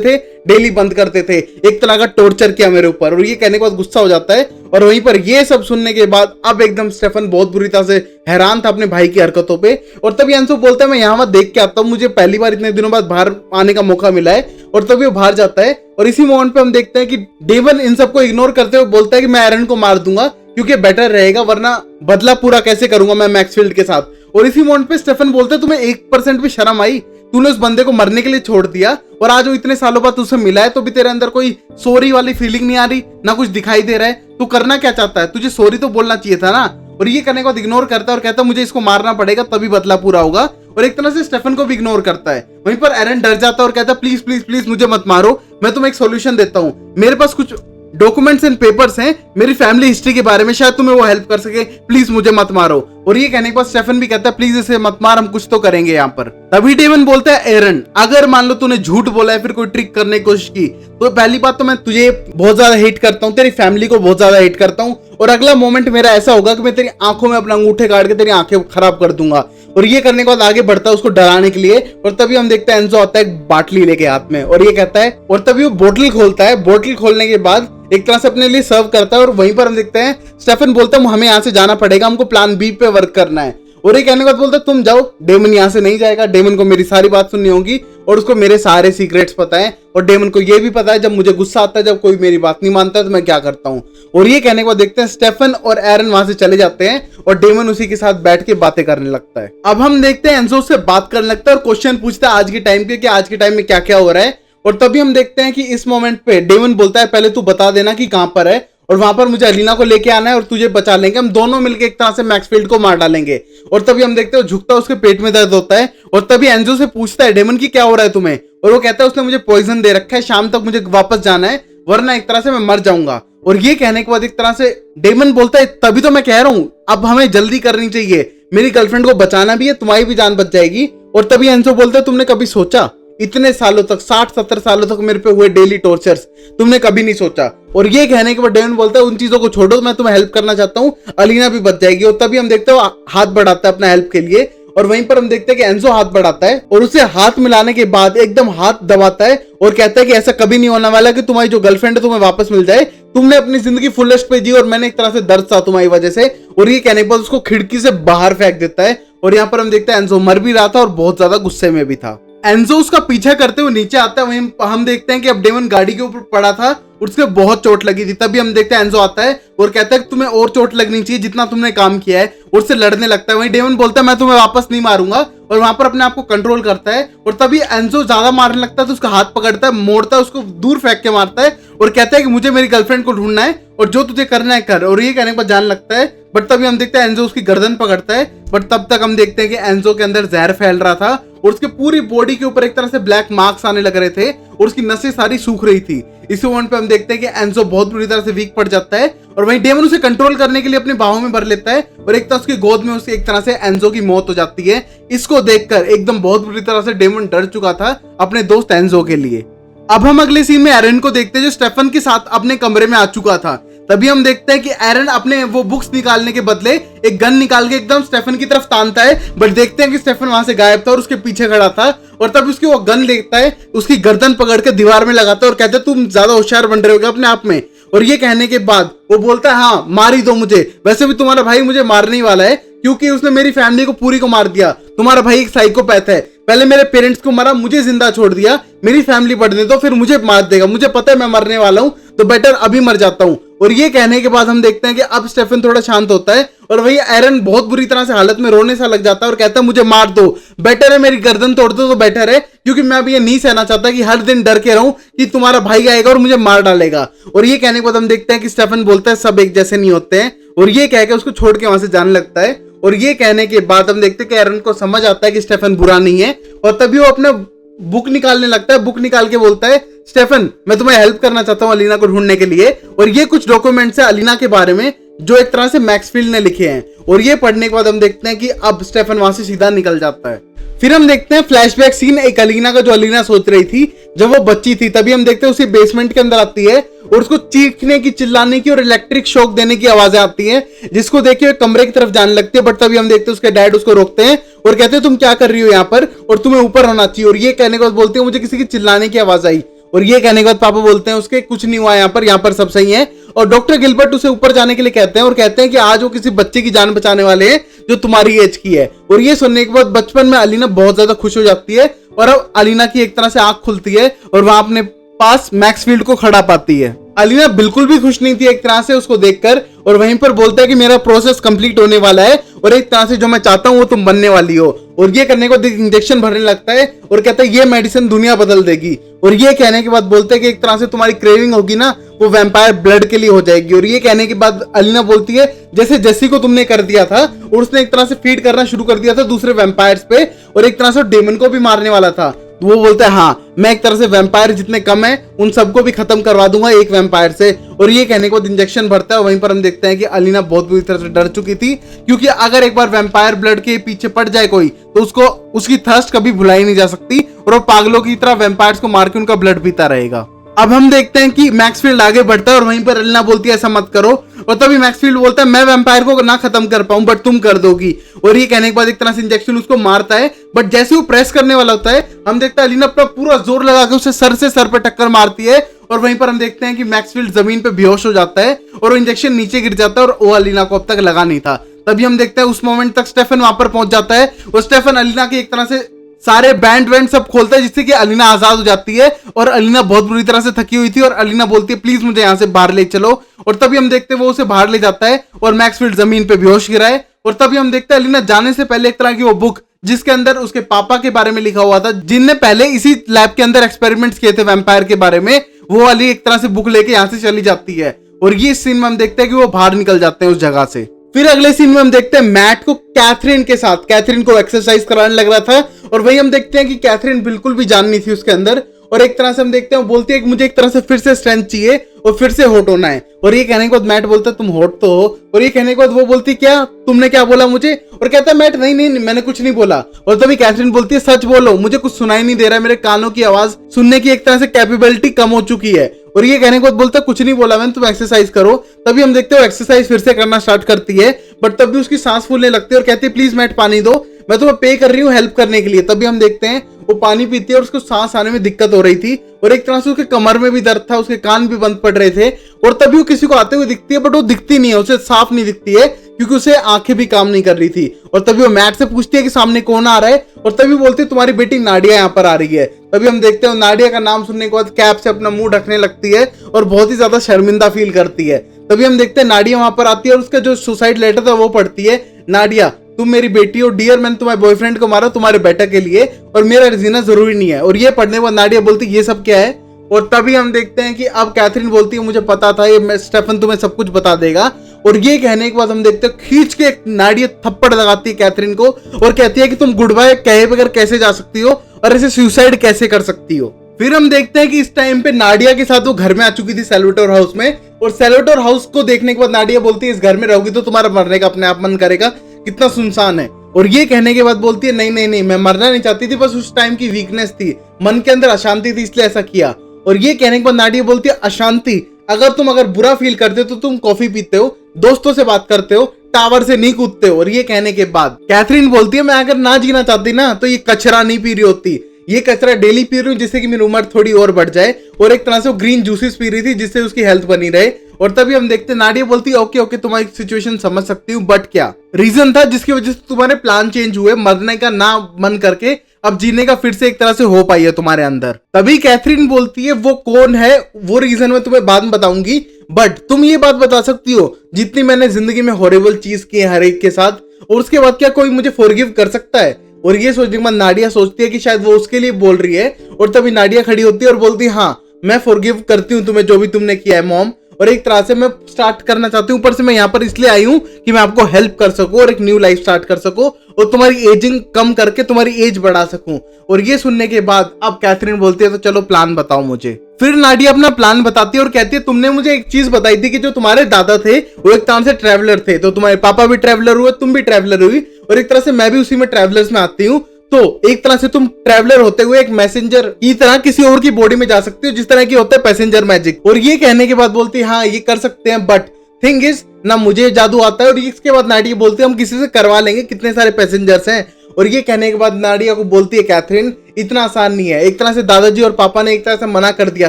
थे डेली बंद करते थे, एक तरह का टॉर्चर किया मेरे ऊपर। और ये कहने के बाद गुस्सा हो जाता है और वहीं पर ये सब सुनने के बाद अब एकदम स्टेफन बहुत बुरी तरह से हैरान था अपने भाई की हरकतों पे। और तभी एंजो बोलता है मैं यहाँ वहां देख के आता हूँ, मुझे पहली बार इतने दिनों बाद बाहर आने का मौका मिला है। और तभी वो बाहर जाता है और इसी मोमेंट पे हम देखते हैं कि डेमन इन सबको इग्नोर करते हुए बोलता है कि मैं एरन को मार दूंगा क्योंकि बेटर रहेगा, वरना बदला पूरा कैसे करूंगा मैं मैक्सफील्ड के साथ। और इसी मोमेंट पे स्टेफन बोलते हैं तुम्हें 1% भी शर्म आई, तूने उस बंदे को मरने के लिए छोड़ दिया और आज वो इतने सालों बाद तुझसे मिला है तो भी तेरे अंदर कोई सॉरी वाली फीलिंग नहीं आ रही, ना कुछ दिखाई दे रहा है, तू करना क्या चाहता है, तुझे सॉरी तो बोलना चाहिए था ना। और ये करने के बाद इग्नोर करता है और कहता है मुझे इसको मारना पड़ेगा तभी बदला पूरा होगा। और एक तरह से स्टेफन को भी इग्नोर करता है। वहीं पर एरन डर जाता है और कहता है प्लीज प्लीज प्लीज मुझे मत मारो, मैं तुम्हें एक सॉल्यूशन देता हूँ, मेरे पास कुछ डॉक्यूमेंट्स एंड पेपर्स हैं मेरी फैमिली हिस्ट्री के बारे में, शायद तुम्हें वो हेल्प कर सके, प्लीज मुझे मत मारो। और ये कहने के बाद स्टेफन भी कहता है प्लीज इसे मत मार, हम कुछ तो करेंगे यहाँ पर। तभी डेमन बोलता है एरन अगर मान लो तूने झूठ बोला है फिर कोई ट्रिक करने की कोशिश की तो पहली बात तो मैं तुझे बहुत ज्यादा हेट करता हूँ, तेरी फैमिली को बहुत ज्यादा हेट करता हूँ और अगला मोमेंट मेरा ऐसा होगा कि मैं तेरी आंखों में अपना अंगूठे काट के तेरी आंखें खराब कर दूंगा। और ये करने के बाद आगे बढ़ता है उसको डराने के लिए। और तभी हम देखते हैं एंजो आता है एक बाटली लेके हाथ में और ये कहता है, और तभी वो बोतल खोलता है, बोतल खोलने के बाद एक तरह से अपने लिए सर्व करता है। और वहीं पर हम देखते हैं स्टेफन बोलता है हमें यहाँ से जाना पड़ेगा, हमको प्लान बी पे वर्क करना है। और ये कहने के बाद बोलता है तुम जाओ, डेमन यहाँ से नहीं जाएगा, डेमन को मेरी सारी बात सुननी होगी और उसको मेरे सारे सीक्रेट्स पता है और डेमन को ये भी पता है जब मुझे गुस्सा आता है, जब कोई मेरी बात नहीं मानता है तो मैं क्या करता हूँ। और ये कहने के बाद देखते हैं स्टेफन और एरन वहां से चले जाते हैं और डेमन उसी के साथ बैठ के बातें करने लगता है। अब हम देखते हैं एंजो से बात करने लगता है और क्वेश्चन पूछता है आज के टाइम के कि आज के टाइम में क्या क्या हो रहा है। और तभी हम देखते हैं कि इस मोमेंट पे डेमन बोलता है पहले तू बता देना कि कहां पर है और वहां पर मुझे अलीना को लेके आना है और तुझे बचा लेंगे, हम दोनों मिलकर एक तरह से मैक्सफील्ड को मार डालेंगे। और तभी हम देखते हैं झुकता है, उसके पेट में दर्द होता है और तभी एंजो से पूछता है डेमन की क्या हो रहा है तुम्हें, और वो कहता है उसने मुझे पॉइजन दे रखा है, शाम तक मुझे वापस जाना है वरना एक तरह से मैं मर जाऊंगा। और ये कहने के बाद एक तरह से डेमन बोलता है तभी तो मैं कह रहा हूं अब हमें जल्दी करनी चाहिए, मेरी गर्लफ्रेंड को बचाना भी है, तुम्हारी भी जान बच जाएगी। और तभी एंजो बोलता है तुमने कभी सोचा इतने सालों तक 60-70 सालों तक मेरे पे हुए डेली टॉर्चर्स तुमने कभी नहीं सोचा। और ये कहने के बाद डेमन बोलता है उन चीजों को छोड़ो, मैं तुम्हें हेल्प करना चाहता हूँ, अलीना भी बच जाएगी। और तभी हम देखते हो हाथ बढ़ाता है अपना हेल्प के लिए और वहीं पर हम देखते हैं कि एंजो हाथ बढ़ाता है और उसे हाथ मिलाने के बाद एकदम हाथ दबाता है और कहता है कि ऐसा कभी नहीं होने वाला कि तुम्हारी जो गर्लफ्रेंड है तुम्हें वापस मिल जाए, तुमने अपनी जिंदगी फुलेस्ट पे जी और मैंने एक तरह से दर्द था तुम्हारी वजह से। और ये कहने के बाद उसको खिड़की से बाहर फेंक देता है और यहाँ पर हम देखते हैं एंजो मर भी रहा था और बहुत ज्यादा गुस्से में भी था। एंजो उसका पीछा करते हुए नीचे आता है, वहीं हम देखते हैं कि अब डेमन गाड़ी के ऊपर पड़ा था और उसके बहुत चोट लगी थी। तभी हम देखते हैं एंजो आता है और कहता है कि तुम्हें और चोट लगनी चाहिए जितना तुमने काम किया है, और उससे लड़ने लगता है। वहीं डेमन बोलता है मैं तुम्हें वापस नहीं मारूंगा और वहां पर अपने आप को कंट्रोल करता है। और तभी एंजो ज्यादा मारने लगता है तो उसका हाथ पकड़ता है, मोड़ता है, उसको दूर फेंक के मारता है और कहता है कि मुझे मेरी गर्लफ्रेंड को ढूंढना है और जो तुझे करना है कर। और ये कहने के बाद जान लगता है, बट तभी हम देखते हैं एंजो उसकी गर्दन पकड़ता है। बट तब तक हम देखते हैं कि एंजो के अंदर जहर फैल रहा था और उसके पूरी बॉडी के ऊपर एक तरह से ब्लैक मार्क्स आने लग रहे थे और उसकी नसें सारी सूख रही थी। इस मोमेंट पे हम देखते हैं कि एंजो बहुत बुरी तरह से वीक पड़ जाता है और वहीं डेमन उसे कंट्रोल करने के लिए अपने बाहों में भर लेता है और एक तरह उसकी गोद में उसकी एक तरह से एंजो की मौत हो जाती है। इसको देखकर एकदम बहुत बुरी तरह से डेमन डर चुका था अपने दोस्त एंजो के लिए। अब हम अगले सीन में एरन को देखते हैं जो स्टेफन के साथ अपने कमरे में आ चुका था। तभी हम देखते हैं कि एरन अपने वो बुक्स निकालने के बदले एक गन निकाल के एकदम स्टेफन की तरफ तानता है, बट देखते हैं कि स्टेफन वहां से गायब था और उसके पीछे खड़ा था। और तब उसकी वो गन लेता है, उसकी गर्दन पकड़ के दीवार में लगाता है और कहता है तुम ज्यादा होशियार बन रहे हो अपने आप में। और ये कहने के बाद वो बोलता है हाँ मार ही दो मुझे, वैसे भी तुम्हारा भाई मुझे मारने ही वाला है क्योंकि उसने मेरी फैमिली को पूरी को मार दिया, तुम्हारा भाई एक साइकोपैथ है, पहले मेरे पेरेंट्स को मारा, मुझे जिंदा छोड़ दिया, मेरी फैमिली बढ़ने दो, फिर मुझे मार देगा, मुझे पता है मैं मरने वाला हूं तो बेटर अभी मर जाता हूं। और ये कहने के बाद हम देखते हैं कि अब स्टेफन थोड़ा शांत होता है और वही एरन बहुत बुरी तरह से हालत में रोने सा लग जाता है और कहता है मुझे मार दो, बेटर है मेरी गर्दन तोड़ दो तो बेटर है, क्योंकि मैं अभी ये नहीं सहना चाहता कि हर दिन डर के रहूं कि तुम्हारा भाई आएगा और मुझे मार डालेगा। और ये कहने के बाद हम देखते हैं कि स्टेफन बोलता है सब एक जैसे नहीं होते हैं और ये कह के उसको छोड़ के वहां से जाने लगता है। और ये कहने के बाद हम देखते हैं कि एरन को समझ आता है कि स्टेफन बुरा नहीं है और तभी वो अपना बुक निकालने लगता है। बुक निकाल के बोलता है स्टेफन मैं तुम्हें हेल्प करना चाहता हूँ अलीना को ढूंढने के लिए, और ये कुछ डॉक्यूमेंट्स है अलीना के बारे में जो एक तरह से मैक्सफील्ड ने लिखे हैं। और ये पढ़ने के बाद हम देखते हैं कि अब स्टेफन वहां से सीधा निकल जाता है। फिर हम देखते हैं फ्लैशबैक सीन एक अलीना का, जो अलीना सोच रही थी जब वो बच्ची थी। तभी हम देखते हैं उसी बेसमेंट के अंदर आती है और उसको चीखने की, चिल्लाने की और इलेक्ट्रिक शॉक देने की आवाजें आती हैं, जिसको देख के कमरे की तरफ जाने लगती है। बट तभी हम देखते हैं उसके डैड उसको रोकते हैं और कहते हैं तुम क्या कर रही हो यहाँ पर, और तुम्हें ऊपर होना चाहिए। और ये कहने के बाद बोलती है मुझे किसी की चिल्लाने की आवाज आई। और ये कहने के बाद पापा बोलते हैं उसके कुछ नहीं हुआ यहाँ पर सब सही है। और डॉक्टर गिलबर्ट उसे ऊपर जाने के लिए कहते हैं और कहते हैं कि आज वो किसी बच्चे की जान बचाने वाले हैं जो तुम्हारी एज की है। और ये सुनने के बाद बचपन में अलीना बहुत ज्यादा खुश हो जाती है और अब अलीना की एक तरह से आंख खुलती है और वहां अपने पास मैक्सफील्ड को खड़ा पाती है। अलीना बिल्कुल भी खुश नहीं थी एक तरह से उसको देखकर, और वहीं पर बोलता है कि मेरा प्रोसेस कंप्लीट होने वाला है और एक तरह से जो मैं चाहता हूं वो तुम बनने वाली हो। और ये करने को इंजेक्शन भरने लगता है और कहता है ये मेडिसिन दुनिया बदल देगी। और ये कहने के बाद बोलते हैं कि एक तरह से तुम्हारी क्रेविंग होगी ना वो वैम्पायर ब्लड के लिए हो जाएगी। और ये कहने के बाद अलीना बोलती है जैसे जेसी को तुमने कर दिया था और उसने एक तरह से फीड करना शुरू कर दिया था दूसरे वैम्पायर्स पे और एक तरह से डेमन को भी मारने वाला था। वो बोलता है हाँ मैं एक तरह से वैम्पायर जितने कम है उन सबको भी खत्म करवा दूंगा एक वैम्पायर से। और ये कहने के बाद इंजेक्शन भरता है। वहीं पर हम देखते हैं कि अलीना बहुत बुरी तरह से डर चुकी थी, क्योंकि अगर एक बार वैम्पायर ब्लड के पीछे पड़ जाए कोई तो उसको उसकी थर्स्ट कभी भुलाई नहीं जा सकती और वो पागलों की तरह वैम्पायर्स को मार के उनका ब्लड पीता रहेगा। अब हम देखते हैं कि मैक्सफील्ड आगे बढ़ता है और वहीं पर अलीना बोलती है ऐसा मत करो। और तभी मैक्सफील्ड बोलता है मैं वैम्पायर को ना खत्म कर पाऊं बट तुम कर दोगी। और ये कहने के बाद एक तरह से इंजेक्शन उसको मारता है, बट जैसे वो प्रेस करने वाला होता है हम देखते हैं अलीना अपना पूरा जोर लगा के उसे सर से सर पर टक्कर मारती है। और वहीं पर हम देखते हैं कि मैक्सफील्ड जमीन पे बेहोश हो जाता है और वो इंजेक्शन नीचे गिर जाता है और वो अलीना को अब तक लगा नहीं था। तभी हम देखते हैं उस मोमेंट तक स्टेफन वहां पर पहुंच जाता है और स्टेफन अलीना की एक तरह से सारे बैंड वैंड सब खोलता है जिससे कि अलीना आजाद हो जाती है। और अलीना बहुत बुरी तरह से थकी हुई थी और अलीना बोलती है प्लीज मुझे यहाँ से बाहर ले चलो। और तभी हम देखते हैं वो उसे बाहर ले जाता है और मैक्सफील्ड जमीन पे बेहोश गिरा है। और तभी हम देखते हैं अलीना जाने से पहले एक तरह की वो बुक जिसके अंदर उसके पापा के बारे में लिखा हुआ था, जिनने पहले इसी लैब के अंदर एक्सपेरिमेंट्स किए थे वैम्पायर के बारे में, वो वाली एक तरह से बुक लेके यहाँ से चली जाती है। और ये सीन में हम देखते हैं कि वो बाहर निकल जाते हैं उस जगह से। फिर अगले सीन में हम देखते हैं मैट को कैथरीन के साथ, कैथरीन को एक्सरसाइज कराने लग रहा था और वही हम देखते हैं कि कैथरीन बिल्कुल भी जान नहीं थी उसके अंदर। और एक तरह से हम देखते हैं वो बोलती है कि मुझे एक तरह से फिर से स्ट्रेंथ चाहिए और फिर से हॉट होना है। और ये कहने के बाद मैट बोलता है तुम हॉट तो हो। और ये कहने के बाद वो बोलती क्या तुमने क्या बोला मुझे, और कहता है मैट नहीं नहीं मैंने कुछ नहीं बोला। और तभी कैथरीन बोलती है सच बोलो मुझे कुछ सुनाई नहीं दे रहा है, मेरे कानों की आवाज सुनने की एक तरह से कैपेबिलिटी कम हो चुकी है। और ये कहने के बाद बोलता है कुछ नहीं बोला मैंने, तुम एक्सरसाइज करो। तभी हम देखते हो एक्सरसाइज फिर से करना स्टार्ट करती है, बट तब भी उसकी सांस फूलने लगती है और कहती है प्लीज मैट पानी दो, मैं तुम्हें पे कर रही हूँ हेल्प करने के लिए। तभी हम देखते हैं वो पानी पीती है और उसको सांस आने में दिक्कत हो रही थी और एक तरह से उसके कमर में भी दर्द था, उसके कान भी बंद पड़ रहे थे। और तभी वो किसी को आते हुए दिखती है, बट वो दिखती नहीं है, उसे साफ नहीं दिखती है क्योंकि उसे आंखें भी काम नहीं कर रही थी। और तभी वो मैट से पूछती है कि सामने कौन आ रहा है, और तभी बोलती है तुम्हारी बेटी नाडिया यहाँ पर आ रही है। तभी हम देखते हैं नाडिया का नाम सुनने के बाद कैप से अपना मुंह ढकने लगती है और बहुत ही ज्यादा शर्मिंदा फील करती है। तभी हम देखते हैं नाडिया वहां पर आती है और उसका जो सुसाइड लेटर था वो पढ़ती है। नाडिया तुम मेरी बेटी हो, डियर मैंने तुम्हारे बॉयफ्रेंड को मारा तुम्हारे बेटा के लिए और मेरा जीना जरूरी नहीं है। और ये पढ़ने के बाद नाडिया बोलती ये सब क्या है। और तभी हम देखते हैं कि अब कैथरीन बोलती है मुझे पता था ये स्टेफन तुम्हें सब कुछ बता देगा। और ये कहने के बाद हम देखते हैं खींच के नाडिया थप्पड़ लगाती है कैथरीन को और कहती है कि तुम गुड बाय कहे बगैर कैसे जा सकती हो और ऐसे सुसाइड कैसे कर सकती हो। फिर हम देखते हैं कि इस टाइम पे नाडिया के साथ वो घर में आ चुकी थी सैल्वाटोर हाउस में, और सैल्वाटोर हाउस को देखने के बाद नाडिया बोलती है इस घर में रहोगी तो तुम्हारा मरने का अपने आप मन करेगा, कितना सुनसान है। और ये कहने के बाद बोलती है नहीं नहीं नहीं मैं मरना नहीं चाहती थी, बस उस टाइम की वीकनेस थी, मन के अंदर अशांति थी इसलिए ऐसा किया। और ये कहने के बाद नाडिया बोलती है अशांति, अगर बुरा फील करते हो तो तुम कॉफी पीते हो, दोस्तों से बात करते हो, टावर से नहीं कूदते हो। और ये कहने के बाद कैथरीन बोलती है मैं अगर ना जीना चाहती ना तो ये कचरा नहीं पी रही होती, ये कचरा डेली पी रही हूँ जिससे कि मेरी उम्र थोड़ी और बढ़ जाए। और एक तरह से वो ग्रीन जूसेस पी रही थी जिससे उसकी हेल्थ बनी रहे। और तभी हम देखते हैं नाडिया बोलती है ओके ओके तुम्हारी सिचुएशन समझ सकती हूँ, बट क्या रीजन था जिसकी वजह से तुम्हारे प्लान चेंज हुए, मरने का ना मन करके अब जीने का फिर से एक तरह से हो पाई है तुम्हारे अंदर। तभी कैथरीन बोलती है वो कौन है वो रीजन मैं तुम्हें बाद में बताऊंगी, बट तुम ये बात बता सकती हो जितनी मैंने जिंदगी में हॉरिबल चीज की है हर एक के साथ, और उसके बाद क्या कोई मुझे फॉरगिव कर सकता है। और ये सोचने के बाद नाडिया सोचती है कि शायद वो उसके लिए बोल रही है। और तभी नाडिया खड़ी होती है और बोलती है हाँ मैं फॉरगिव करती हूँ तुम्हें जो भी तुमने किया है मॉम। और एक तरह से मैं स्टार्ट करना चाहती हूँ। ऊपर से मैं यहाँ पर इसलिए आई हूँ कि मैं आपको हेल्प कर सकूँ और एक न्यू लाइफ स्टार्ट कर सकूँ और तुम्हारी एजिंग कम करके तुम्हारी एज बढ़ा सकूं। और ये सुनने के बाद अब कैथरीन बोलती है तो चलो प्लान बताओ मुझे। फिर नाडिया अपना प्लान बताती है और कहती है तुमने मुझे एक चीज बताई थी कि जो तुम्हारे दादा थे वो एक तरह से ट्रैवलर थे, तो तुम्हारे पापा भी ट्रैवलर हुए, तुम भी ट्रैवलर हुई और एक तरह से मैं भी उसी में ट्रैवलर्स में आती हूँ। तो एक तरह से तुम ट्रैवलर होते हुए एक मैसेंजर की तरह किसी और की बॉडी में जा सकती हो, जिस तरह की होता है पैसेंजर मैजिक। और ये कहने के बाद बोलती है हाँ ये कर सकते हैं, बट थिंग इज ना मुझे जादू आता है। और इसके बाद नाडिया बोलती है हम किसी से करवा लेंगे, कितने सारे पैसेंजर्स हैं। और ये कहने के बाद नाडिया को बोलती है कैथरीन इतना आसान नहीं है। एक तरह से दादाजी और पापा ने एक तरह से मना कर दिया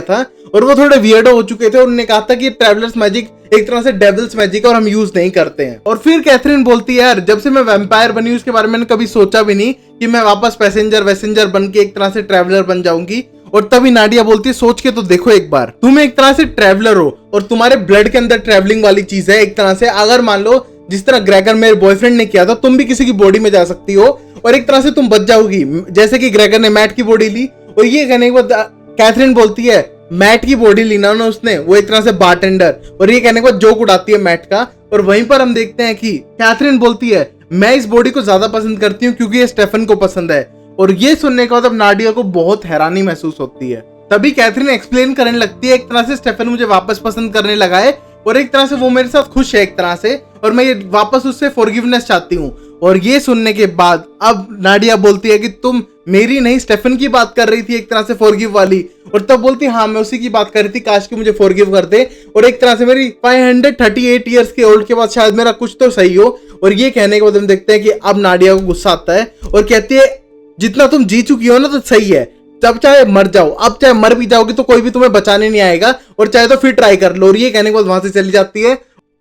था और वो थोड़े वियर्डो हो चुके थे। उन्होंने कहा था कि ट्रैवलर्स मैजिक एक तरह से डेविल्स मैजिक और हम यूज नहीं करते हैं। और फिर कैथरीन बोलती है यार जब से मैं वैम्पायर बनी उसके बारे में मैंने कभी सोचा भी नहीं कि मैं वापस पैसेंजर बन के एक तरह से ट्रैवलर बन जाऊंगी। और तभी नाडिया बोलती है सोच के तो देखो एक बार, तुम एक तरह से ट्रैवलर हो और तुम्हारे ब्लड के अंदर ट्रैवलिंग वाली चीज है। एक तरह से अगर मान लो जिस तरह ग्रेगर मेरे बॉयफ्रेंड ने किया था, तुम भी किसी की बॉडी में जा सकती हो और एक तरह से तुम बच जाओगी, जैसे कि ग्रेगर ने मैट की बॉडी ली। और ये कहने के बाद कैथरीन बोलती है मैट की बॉडी ली ना उसने, वो एक तरह से बारटेंडर। और ये कहने के बाद जोक उड़ाती है मैट का। और वहीं पर हम देखते हैं कि कैथरीन बोलती है मैं इस बॉडी को ज्यादा पसंद करती हूँ क्योंकि ये स्टेफन को पसंद है। और ये सुनने के बाद अब नाडिया को बहुत हैरानी महसूस होती है। तभी कैथरीन एक्सप्लेन करने लगती है एक तरह से स्टेफन मुझे वापस पसंद करने लगा है और एक तरह से वो मेरे साथ खुश है एक तरह से, और मैं ये वापस उससे फॉरगिवनेस चाहती हूँ। और ये सुनने के बाद अब नाडिया बोलती है कि तुम मेरी नहीं स्टेफन की बात कर रही थी एक तरह से फॉरगिव वाली। और तब बोलती हाँ मैं उसी की बात कर रही थी, काश कि मुझे फॉरगिव कर दे। और एक तरह से मेरी 538 ईयर्स के ओल्ड के बाद शायद मेरा कुछ तो सही हो। और ये कहने के बाद हम देखते हैं कि अब नाडिया को गुस्सा आता है और कहती है जितना तुम जी चुकी हो ना तो सही है, जब चाहे मर जाओ, अब चाहे मर भी जाओगी तो कोई भी तुम्हें बचाने नहीं आएगा और चाहे तो फिर ट्राई कर लो। और ये कहने के बाद वहां से चली जाती है।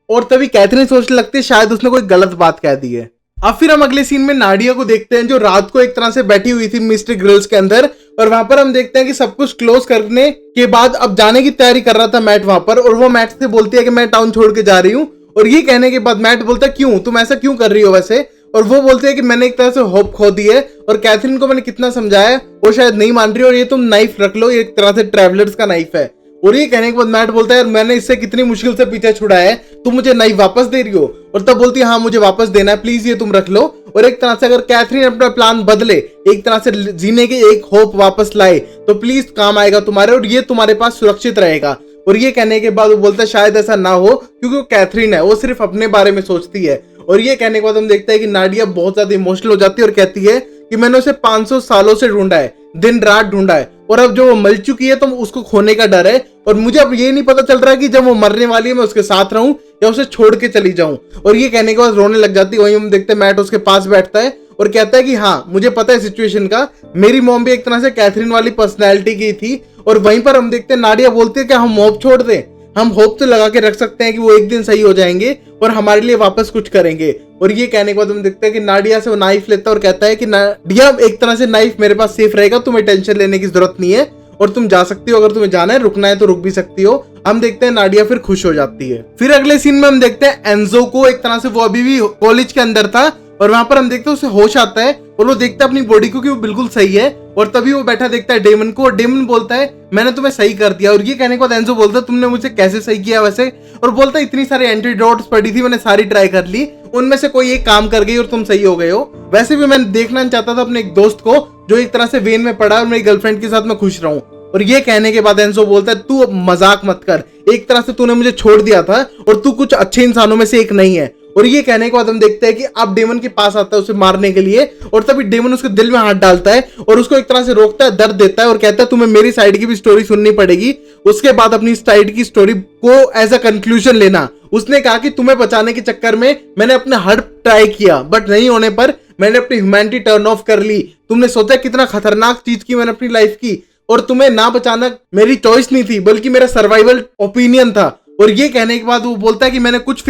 और तभी कैथरीन सोचने लगती है शायद उसने कोई गलत बात कह दी है। अब फिर हम अगले सीन में नाडिया को देखते हैं जो रात को एक तरह से बैठी हुई थी मिस्ट्री ग्रिल्स के अंदर। और वहां पर हम देखते हैं कि सब कुछ क्लोज करने के बाद अब जाने की तैयारी कर रहा था मैट वहां पर। और वो मैट से बोलती है कि मैं टाउन छोड़ के जा रही हूँ। और ये कहने के बाद मैट बोलता है क्यों, तुम ऐसा क्यों कर रही हो वैसे। और वो बोलते हैं कि मैंने एक तरह से होप खो दी है और कैथरीन को मैंने कितना समझाया वो शायद नहीं मान रही, और ये तुम नाइफ रख लो, ये एक तरह से ट्रैवलर्स का नाइफ है। और ये कहने के बाद मैट बोलता है यार मैंने इससे कितनी मुश्किल से पीछे छुड़ाया है, तुम मुझे नाइफ वापस दे रही हो। और तब बोलती है हाँ मुझे वापस देना है, प्लीज ये तुम रख लो। और एक तरह से अगर कैथरीन अपना प्लान बदले, एक तरह से जीने के एक होप वापस लाए तो प्लीज काम आएगा तुम्हारे और ये तुम्हारे पास सुरक्षित रहेगा। और ये कहने के बाद वो बोलता है शायद ऐसा ना हो क्योंकि वो कैथरीन है, वो सिर्फ अपने बारे में सोचती है। और ये कहने के बाद हम देखते हैं कि नाडिया बहुत ज्यादा इमोशनल हो जाती है और कहती है कि मैंने उसे 500 सालों से ढूंढा है, दिन रात ढूंढा है, और अब जो वो मर चुकी है तो उसको खोने का डर है। और मुझे अब ये नहीं पता चल रहा है कि जब वो मरने वाली है मैं उसके साथ रहूं या उसे छोड़ के चली जाऊं। और ये कहने के बाद रोने लग जाती है। वहीं हम देखते हैं मैट उसके पास बैठता है और कहता है कि हाँ मुझे पता है सिचुएशन का, मेरी मॉम भी एक तरह से कैथरीन वाली पर्सनैलिटी की थी। और वहीं पर हम देखते हैं नाडिया बोलती है कि हम होप छोड़ दें, हम होप तो लगा के रख सकते हैं कि वो एक दिन सही हो जाएंगे और हमारे लिए वापस कुछ करेंगे। और ये कहने के बाद हम देखते हैं कि नाडिया से वो नाइफ लेता है और कहता है कि नाडिया एक तरह से नाइफ मेरे पास सेफ रहेगा, तुम्हें टेंशन लेने की जरूरत नहीं है और तुम जा सकती हो, अगर तुम्हें जाना है रुकना है तो रुक भी सकती हो। हम देखते हैं नाडिया फिर खुश हो जाती है। फिर अगले सीन में हम देखते हैं एंजो को, एक तरह से वो अभी भी कॉलेज के अंदर था और वहां पर हम देखते हैं उसे होश आता है और वो देखता है अपनी बॉडी को कि वो बिल्कुल सही है। और तभी वो बैठा देखता है डेमन को और डेमन बोलता है मैंने तुम्हें सही कर दिया। और ये कहने के बाद एंजो बोलता है तुमने मुझे कैसे सही किया वैसे। और बोलता है इतनी सारी एंटीडोट्स पड़ी थी, मैंने सारी ट्राई कर ली, उनमें से कोई एक काम कर गई और तुम सही हो गए हो। वैसे भी मैं देखना चाहता था अपने एक दोस्त को जो एक तरह से वेन में पड़ा और मेरी गर्लफ्रेंड के साथ मैं खुश रहूं। और ये कहने के बाद एंजो बोलता है तू मजाक मत कर, एक तरह से तूने मुझे छोड़ दिया था और तू कुछ अच्छे इंसानों में से एक नहीं है। और ये कहने के बाद हम देखते हैं कि अब डेमन के पास आता है उसे मारने के लिए। और तभी डेमन उसके दिल में हाथ डालता है और उसको एक तरह से रोकता है, दर्द देता है और कहता है तुम्हें मेरी साइड की भी स्टोरी सुननी पड़ेगी, उसके बाद अपनी साइड की स्टोरी को एज अ कंक्लूजन लेना। उसने कहा कि तुम्हें बचाने के चक्कर में मैंने अपने हर ट्राई किया बट नहीं होने पर मैंने अपनी ह्यूमैनिटी टर्न ऑफ कर ली। तुमने सोचा कितना खतरनाक चीज की मैंने अपनी लाइफ की, और तुम्हें ना बचाना मेरी चॉइस नहीं थी बल्कि मेरा सर्वाइवल ओपिनियन था। और ये कहने के बाद वो बोलता है कि मैंने कुछ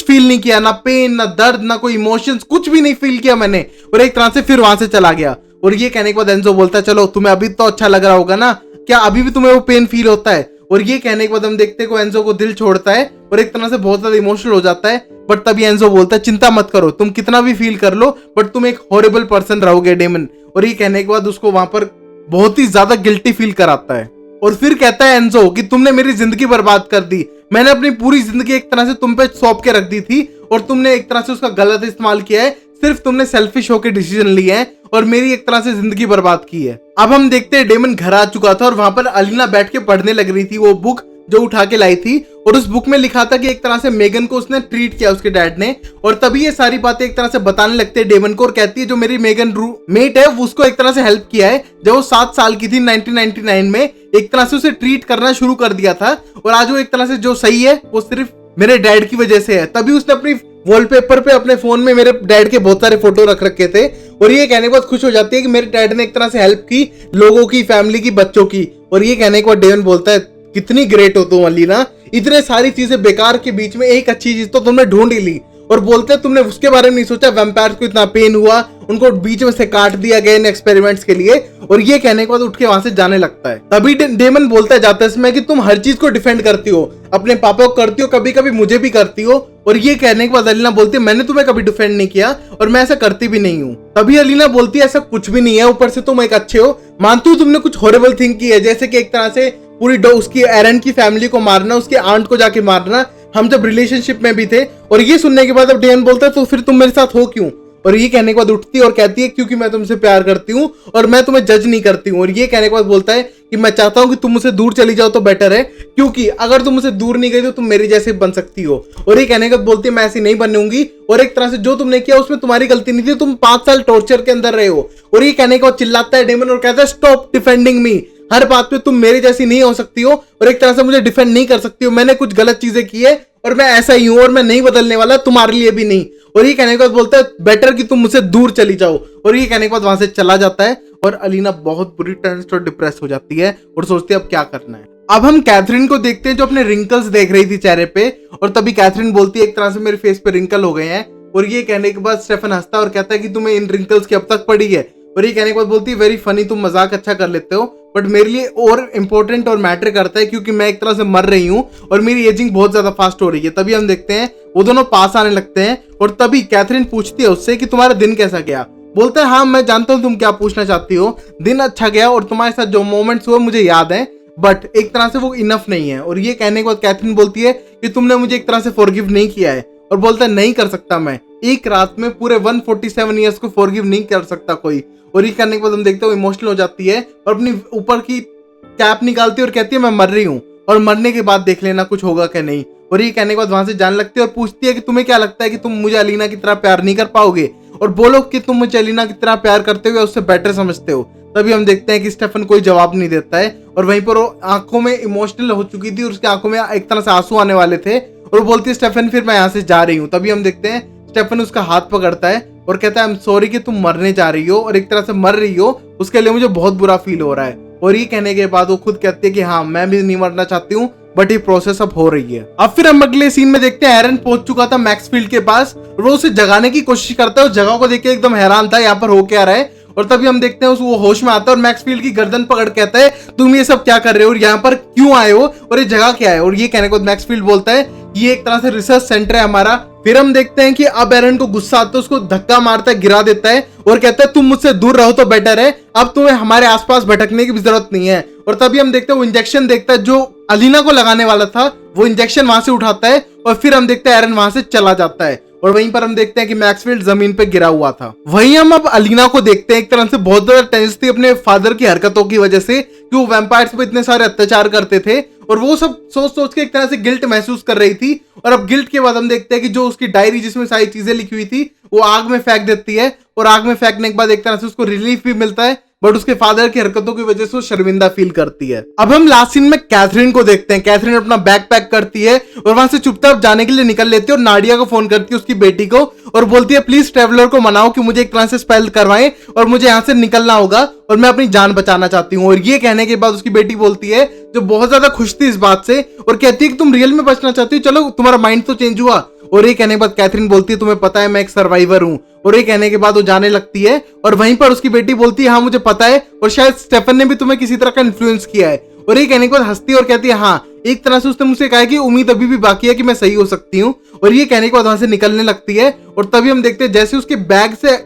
फील नहीं किया, ना पेन ना दर्द ना कोई इमोशंस, कुछ भी नहीं फील किया मैंने। और एक तरह से फिर वहां से चला गया। और ये कहने के बाद एंजो बोलता है चलो तुम्हें अभी तो अच्छा लग रहा होगा ना, क्या अभी भी तुम्हें वो पेन फील होता है। और ये कहने के बाद हम देखते हैं एंजो को दिल छोड़ता है और एक तरह से बहुत ज्यादा इमोशनल हो जाता है। बट तभी एंजो बोलता है चिंता मत करो, तुम कितना भी फील कर लो बट तुम एक हॉरिबल पर्सन रहोगे डेमन। और ये कहने के बाद उसको वहां पर बहुत ही ज्यादा गिल्टी फील कराता है। और फिर कहता है एंजो कि तुमने मेरी जिंदगी बर्बाद कर दी, मैंने अपनी पूरी जिंदगी एक तरह से तुम पे सौंप के रख दी थी और तुमने एक तरह से उसका गलत इस्तेमाल किया है, सिर्फ तुमने सेल्फिश होकर डिसीजन लिए हैं और मेरी एक तरह से जिंदगी बर्बाद की है। अब हम देखते हैं डेमन घर आ चुका था और वहां पर अलीना बैठ के पढ़ने लग रही थी वो बुक जो उठा के लाई थी, और उस बुक में लिखा था कि एक तरह से मेगन को उसने ट्रीट किया उसके डैड ने, और तभी ये सारी बातें एक तरह से बताने लगते हैं डेमन को और कहती है जो मेरी मेगन रूममेट है वो उसको एक तरह से हेल्प किया है जब वो 7 साल की थी 1999 में, एक तरह से उसे ट्रीट करना शुरू कर दिया था और आज वो एक तरह से जो सही है वो सिर्फ मेरे डैड की वजह से है। तभी उसने अपनी वॉलपेपर पे अपने फोन में मेरे डैड के बहुत सारे फोटो रख रखे थे और ये कहने के बाद खुश हो जाती है कि मेरे डैड ने एक तरह से हेल्प की लोगों की, फैमिली की, बच्चों की। और ये कहने के बाद डेमन बोलता है कितनी ग्रेट हो तुम अलीना, इतने सारी चीजें बेकार के बीच में एक अच्छी चीज तो तुमने ढूंढ ही ली। और बोलते हैं तुमने उसके बारे में नहीं सोचा, वैम्पायर्स को इतना पेन हुआ, उनको बीच में से काट दिया गया इन एक्सपेरिमेंट्स के लिए। और ये कहने के बाद उठ के वहां से जाने लगता है। तभी डेमन बोलता है जाते समय कि तुम हर चीज को डिफेंड करती हो, अपने पापा को करती हो, कभी कभी मुझे भी करती हो। और ये कहने के बाद अलीना बोलती है मैंने तुम्हें कभी डिफेंड नहीं किया और मैं ऐसा करती भी नहीं हूँ। तभी अलीना बोलती है ऐसा कुछ भी नहीं है, ऊपर से तुम एक अच्छे हो, मानती हूँ तुमने कुछ हॉरिबल थिंग की है, जैसे कि एक तरह से पूरी उसकी एरन की फैमिली को मारना, उसके आंट को जाके मारना, हम जब रिलेशनशिप में भी थे। और ये सुनने के बाद अब डेमन बोलता है तो फिर तुम मेरे साथ हो क्यों? और ये कहने के बाद उठती है और कहती है क्योंकि मैं तुमसे प्यार करती हूँ और मैं तुम्हें जज नहीं करती हूँ। और ये कहने के बाद बोलता है कि मैं चाहता हूँ कि तुम मुझसे दूर चली जाओ तो बेटर है, क्योंकि अगर तुम मुझसे दूर नहीं गई तो तुम मेरी जैसे बन सकती हो। और ये कहने के बाद बोलती है मैं ऐसी नहीं बनूंगी और एक तरह से जो तुमने किया उसमें तुम्हारी गलती नहीं थी, तुम 5 साल टॉर्चर के अंदर रहे हो। और ये कहने के बाद चिल्लाता है डेमन और कहता है स्टॉप डिफेंडिंग मी, हर बात पे तुम मेरी जैसी नहीं हो सकती हो और एक तरह से मुझे डिफेंड नहीं कर सकती हो, मैंने कुछ गलत चीजें की है और मैं ऐसा ही हूं और मैं नहीं बदलने वाला, तुम्हारे लिए भी नहीं। और ये कहने के बाद बोलता है बेटर कि तुम मुझसे दूर चली जाओ। और ये कहने के बाद वहां से चला जाता है और अलीना बहुत बुरी टेंस्ड और डिप्रेस हो जाती है और सोचती है अब क्या करना है। अब हम कैथरीन को देखते हैं जो अपने रिंकल्स देख रही थी चेहरे पे, और तभी कैथरीन बोलती है एक तरह से मेरे फेस पे रिंकल हो गए हैं। और ये कहने के बाद स्टेफन हंसता है और कहता है कि तुम्हें इन रिंकल्स की अब तक पड़ी है। और ये कहने के बाद बोलती है वेरी फनी, तुम मजाक अच्छा कर लेते हो बट मेरे लिए और इम्पोर्टेंट और मैटर करता है क्योंकि मैं एक तरह से मर रही हूँ और मेरी एजिंग बहुत ज्यादा फास्ट हो रही है। तभी हम देखते हैं वो दोनों पास आने लगते हैं और तभी कैथरीन पूछती है उससे कि तुम्हारा दिन कैसा गया। बोलता है हाँ मैं जानता हूँ तुम क्या पूछना चाहती हो, दिन अच्छा गया और तुम्हारे साथ जो मोमेंट्स हुए मुझे याद है बट एक तरह से वो इनफ नहीं है। और ये कहने के बाद कैथरीन बोलती है कि तुमने मुझे एक तरह से फॉरगिव नहीं किया है। और बोलता है नहीं कर सकता, मैं एक रात में पूरे 147 ईयर्स को फॉरगिव नहीं कर सकता कोई। और ये करने के बाद हम देखते हैं इमोशनल हो जाती है और अपनी ऊपर की कैप निकालती है और कहती है मैं मर रही हूँ और मरने के बाद देख लेना कुछ होगा क्या नहीं। और ये कहने के बाद वहां से जाने लगती है और पूछती है कि तुम्हें क्या लगता है कि तुम मुझे अलीना की तरह प्यार नहीं कर पाओगे, और बोलो कि तुम मुझे अलीना की तरह प्यार करते हुए उससे बेटर समझते हो। तभी हम देखते हैं कि स्टेफन कोई जवाब नहीं देता है और वहीं पर वो आंखों में इमोशनल हो चुकी थी और उसकी आंखों में एक तरह से आंसू आने वाले थे और बोलती है स्टेफन फिर मैं यहाँ से जा रही हूँ। तभी हम देखते हैं स्टेफन उसका हाथ पकड़ता है और कहता है आई एम सॉरी कि तुम मरने जा रही हो और एक तरह से मर रही हो, उसके लिए मुझे बहुत बुरा फील हो रहा है। और ये कहने के बाद वो खुद कहती है कि हाँ मैं भी नहीं मरना चाहती हूँ बट ये प्रोसेस अब हो रही है। अब फिर हम अगले सीन में देखते हैं एरन पहुंच चुका था मैक्सफील्ड के पास और वो उसे जगाने की कोशिश करता है। उस जगह को देख के एकदम हैरान था यहाँ पर हो क्या रहा है। और तभी हम देखते हैं वो होश में आता है और मैक्सफील्ड की गर्दन पकड़ कहता है तुम ये सब क्या कर रहे हो और यहाँ पर क्यों आए हो और ये जगह क्या है। और ये कहने के बाद मैक्सफील्ड बोलता है ये एक तरह से रिसर्च सेंटर है हमारा। फिर हम देखते हैं कि अब एरन को गुस्सा आता है, उसको धक्का मारता है, गिरा देता है और कहता है तुम मुझसे दूर रहो तो बेटर है, अब तुम्हें हमारे आसपास भटकने की भी जरूरत नहीं है। और तभी हम देखते हैं वो इंजेक्शन देखता है जो अलीना को लगाने वाला था, वो इंजेक्शन वहां से उठाता है और फिर हम देखते हैं एरन वहां से चला जाता है। और वहीं पर हम देखते हैं कि मैक्सफील्ड जमीन पे गिरा हुआ था। वहीं हम अब अलीना को देखते हैं एक तरह से बहुत ज्यादा टेंस थी अपने फादर की हरकतों की वजह से कि वो वैम्पायर्स पे इतने सारे अत्याचार करते थे और वो सब सोच सोच के एक तरह से गिल्ट महसूस कर रही थी। और अब गिल्ट के बाद हम देखते हैं कि जो उसकी डायरी जिसमें सारी चीजें लिखी हुई थी वो आग में फेंक देती है और आग में फेंकने के बाद एक तरह से उसको रिलीफ भी मिलता है बट उसके फादर की हरकतों की वजह से वो शर्मिंदा फील करती है। अब हम लास्ट सीन में कैथरीन को देखते हैं। कैथरीन अपना बैग पैक करती है और वहां से चुपचाप जाने के लिए निकल लेती है और नाडिया को फोन करती है उसकी बेटी को और बोलती है प्लीज ट्रेवलर को मनाओ कि मुझे एक तरह से स्पेल करवाएं और मुझे यहाँ से निकलना होगा और मैं अपनी जान बचाना चाहती हूँ। और ये कहने के बाद उसकी बेटी बोलती है जो बहुत ज्यादा खुश थी इस बात से और कहती है कि तुम रियल में बचना चाहती हो, चलो तुम्हारा माइंड तो चेंज हुआ। और ये कहने के बाद कैथरीन बोलती है तुम्हें पता है मैं एक सर्वाइवर हूँ। और ये कहने के बाद वो जाने लगती है और वहीं पर उसकी बेटी बोलती है हाँ मुझे पता है और शायद स्टेफन ने भी तुम्हें किसी तरह का इन्फ्लुएंस किया है। और ये कहने के बाद हंसती है और कहती है हाँ एक तरह से उसने मुझसे कहा कि उम्मीद अभी भी बाकी है कि मैं सही हो सकती हूँ। और ये कहने के बाद वहां से निकलने लगती है और तभी हम देखते हैं जैसे उसके बैग से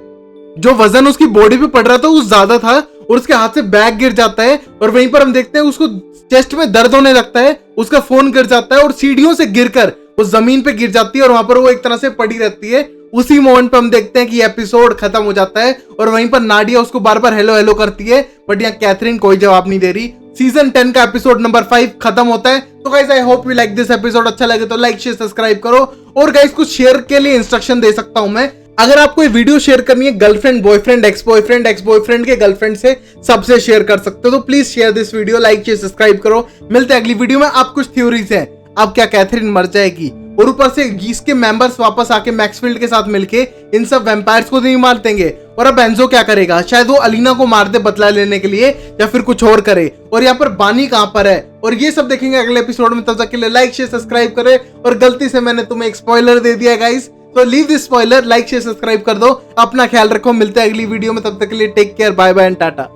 जो वजन उसकी बॉडी पे पड़ रहा था वो ज्यादा था और उसके हाथ से बैग गिर जाता है और वहीं पर हम देखते हैं उसको चेस्ट में दर्द होने लगता है, उसका फोन गिर जाता है और सीढ़ियों से गिरकर वो जमीन पे गिर जाती है और वहां पर वो एक तरह से पड़ी रहती है। उसी मोमेंट पे हम देखते हैं कि एपिसोड खत्म हो जाता है और वहीं पर नाडिया उसको बार बार हेलो हेलो करती है, बट यहाँ कैथरीन कोई जवाब नहीं दे रही। सीजन 10 का एपिसोड नंबर 5 खत्म होता है। तो guys I hope you like this episode. अच्छा लगे तो लाइक शेयर सब्सक्राइब करो। और गाइस कुछ शेयर के लिए इंस्ट्रक्शन दे सकता हूं मैं, अगर आपको ये वीडियो शेयर करनी है गर्लफ्रेंड बॉयफ्रेंड एक्स बॉयफ्रेंड के गर्लफ्रेंड से सबसे शेयर कर सकते हो, तो please share this video, like share subscribe करो। मिलते हैं अगली वीडियो में। आप कुछ थ्योरीज हैं, अब क्या कैथरीन मर जाएगी और ऊपर से गीस के मेंबर्स वापस आके मैक्सफील्ड के साथ मिलके इन सब वैम्पायर्स को नहीं मार देंगे, और अब एंजो क्या करेगा? शायद वो अलीना को मार दे बदला लेने के लिए या फिर कुछ और करे। और यहाँ पर बानी कहां पर है, और ये सब देखेंगे अगले एपिसोड में। तब तक के लिए लाइक शेयर सब्सक्राइब करें। और गलती से मैंने तुम्हें एक स्पॉइलर दे दिया गाइस, तो leave this spoiler, like share subscribe कर दो। अपना ख्याल रखो, मिलते हैं अगली वीडियो में। तब तक के लिए take care, bye bye and Tata.